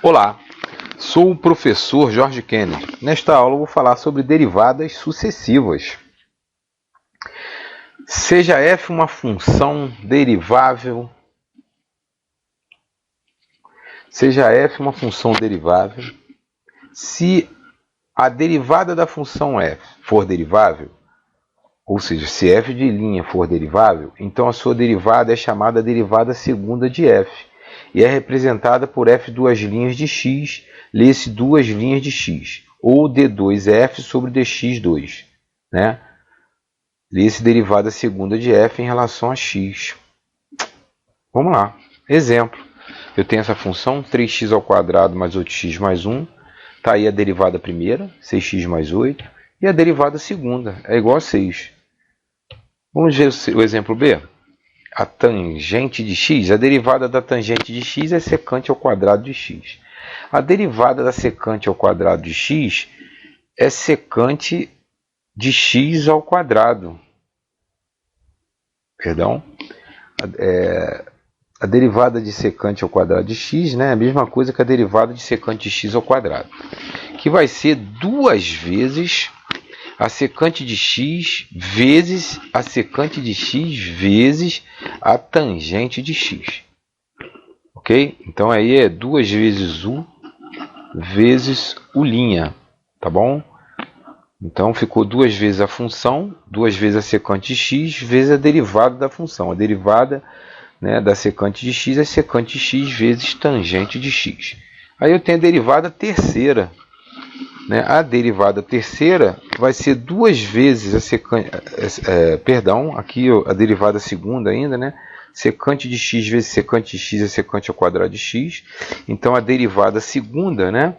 Olá, sou o professor Jorge Kennedy. Nesta aula eu vou falar sobre derivadas sucessivas. Seja f uma função derivável, se a derivada da função f for derivável, ou seja, se f de linha for derivável, então a sua derivada é chamada derivada segunda de f, e é representada por f duas linhas de x, lê-se duas linhas de x, ou d2f sobre dx2, né? Lê-se derivada segunda de f em relação a x. Vamos lá. Exemplo. Eu tenho essa função 3x ao quadrado mais 8x mais 1. Está aí a derivada primeira, 6x mais 8. E a derivada segunda é igual a 6. Vamos ver o exemplo B. A tangente de x, a derivada da tangente de x é secante ao quadrado de x. A derivada da secante ao quadrado de x é secante de x ao quadrado. Perdão. A derivada de secante ao quadrado de x, né, é a mesma coisa que a derivada de secante de x ao quadrado, que vai ser duas vezes a secante de x vezes a secante de x vezes a tangente de x. Ok? Então aí é duas vezes u vezes u', tá bom? Então ficou duas vezes a função, duas vezes a secante de x, vezes a derivada da função. A derivada, né, da secante de x é secante de x vezes tangente de x. Aí eu tenho a derivada terceira. Né? A derivada terceira vai ser duas vezes a secante... aqui a derivada segunda ainda, né? Secante de x vezes secante de x é secante ao quadrado de x. Então a derivada segunda, né,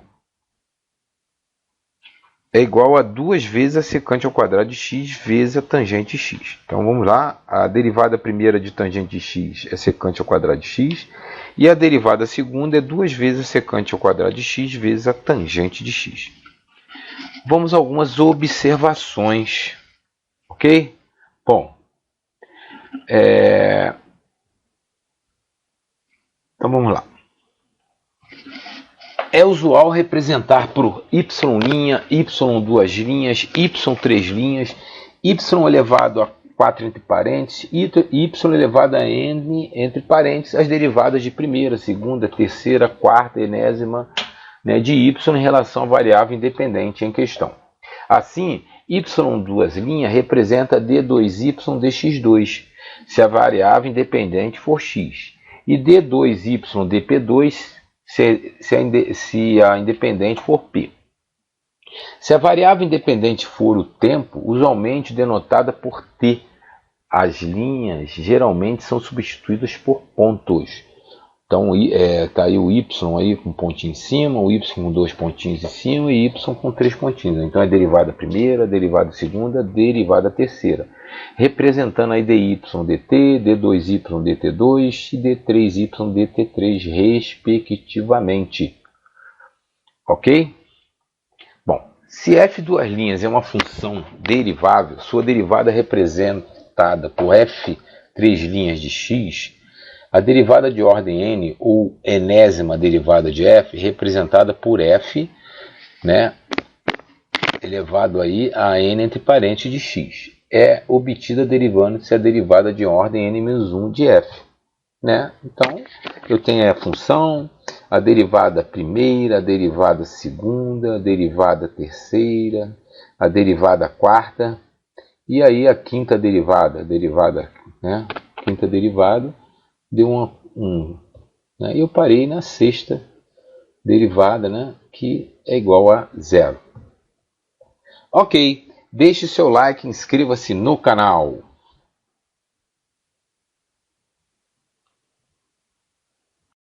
é igual a duas vezes a secante ao quadrado de x vezes a tangente de x. Então vamos lá, a derivada primeira de tangente de x é secante ao quadrado de x, e a derivada segunda é duas vezes a secante ao quadrado de x vezes a tangente de x. Vamos a algumas observações, ok? Bom, então vamos lá. É usual representar por y', y duas linhas, y três linhas, y elevado a 4 entre parênteses, y elevado a n entre parênteses, as derivadas de primeira, segunda, terceira, quarta, enésima, né, de y em relação à variável independente em questão. Assim, y duas linhas representa d2y dx2, se a variável independente for x, e d2y dp2 se a independente for p. Se a variável independente for o tempo, usualmente denotada por t, as linhas geralmente são substituídas por pontos. Então está aí o y aí com um pontinho em cima, o y com dois pontinhos em cima e y com três pontinhos. Então é derivada primeira, derivada segunda, derivada terceira, representando aí dy dt, d2y dt2 e d3y dt3 respectivamente. Ok? Bom, se f duas linhas é uma função derivável, sua derivada é representada por f três linhas de x, a derivada de ordem n, ou enésima derivada de f, representada por f, né, elevado aí a n entre parênteses de x, é obtida derivando-se a derivada de ordem n-1 de f. Né? Então, eu tenho a função, a derivada primeira, a derivada segunda, a derivada terceira, a derivada quarta, e aí a quinta derivada, né, quinta derivada, deu né? Eu parei na sexta derivada, né? Que é igual a zero. Ok, deixe seu like e inscreva-se no canal.